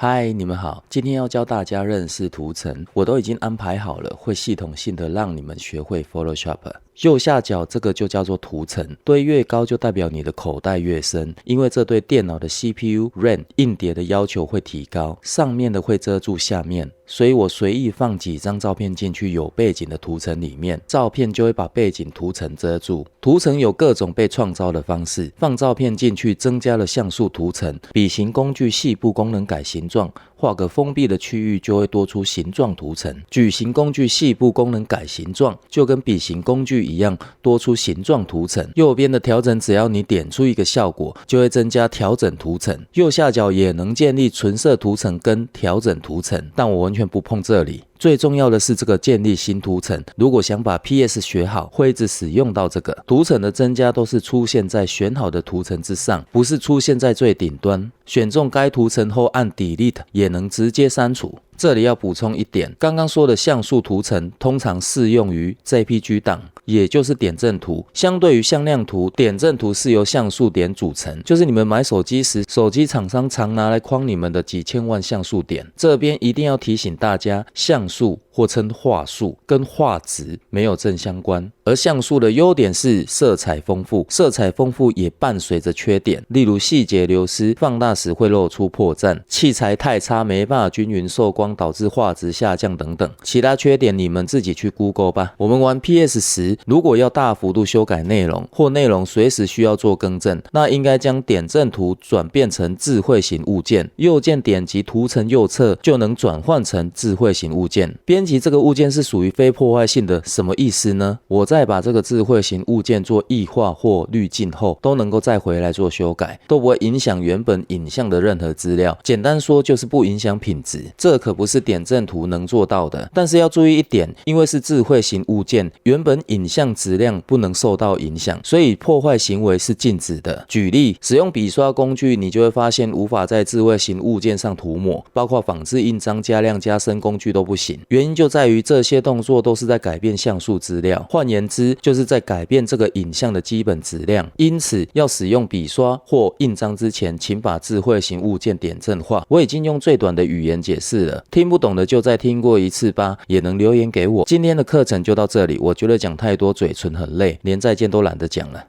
嗨，你们好，今天要教大家认识图层，我都已经安排好了，会系统性的让你们学会 Photoshop。右下角这个就叫做图层，堆越高就代表你的口袋越深，因为这对电脑的 CPU、RAM 硬碟的要求会提高，上面的会遮住下面，所以我随意放几张照片进去有背景的图层里面，照片就会把背景图层遮住。图层有各种被创造的方式，放照片进去增加了像素图层，笔形工具细部功能改形状，画个封闭的区域就会多出形状图层。矩形工具细部功能改形状，就跟笔形工具一样，多出形状图层。右边的调整只要你点出一个效果，就会增加调整图层。右下角也能建立纯色图层跟调整图层，但我完全不碰这里。最重要的是这个建立新图层，如果想把 PS 学好，会一直使用到这个。图层的增加都是出现在选好的图层之上，不是出现在最顶端。选中该图层后按 Delete 也能直接删除。这里要补充一点，刚刚说的像素图层通常适用于 JPG 档，也就是点阵图。相对于向量图，点阵图是由像素点组成，就是你们买手机时，手机厂商常拿来框你们的几千万像素点。这边一定要提醒大家，像素或称画素跟画质没有正相关，而像素的优点是色彩丰富，色彩丰富也伴随着缺点，例如细节流失，放大时会露出破绽，器材太差没办法均匀受光，导致画质下降等等。其他缺点你们自己去 Google 吧。我们玩 PS 时，如果要大幅度修改内容，或内容随时需要做更正，那应该将点阵图转变成智慧型物件，右键点击图层右侧就能转换成智慧型物件。编辑这个物件是属于非破坏性的，什么意思呢？我再把这个智慧型物件做异化或滤镜后，都能够再回来做修改，都不会影响原本影像的任何资料。简单说就是不影响品质，这可不是点阵图能做到的。但是要注意一点，因为是智慧型物件，原本影像质量不能受到影响，所以破坏行为是禁止的。举例，使用笔刷工具，你就会发现无法在智慧型物件上涂抹，包括仿制印章、加亮加深工具都不行。原因就在于这些动作都是在改变像素资料，换言之，就是在改变这个影像的基本质量。因此，要使用笔刷或印章之前，请把智慧型物件点阵化。我已经用最短的语言解释了，听不懂的就再听过一次吧，也能留言给我。今天的课程就到这里，我觉得讲太多嘴唇很累，连再见都懒得讲了。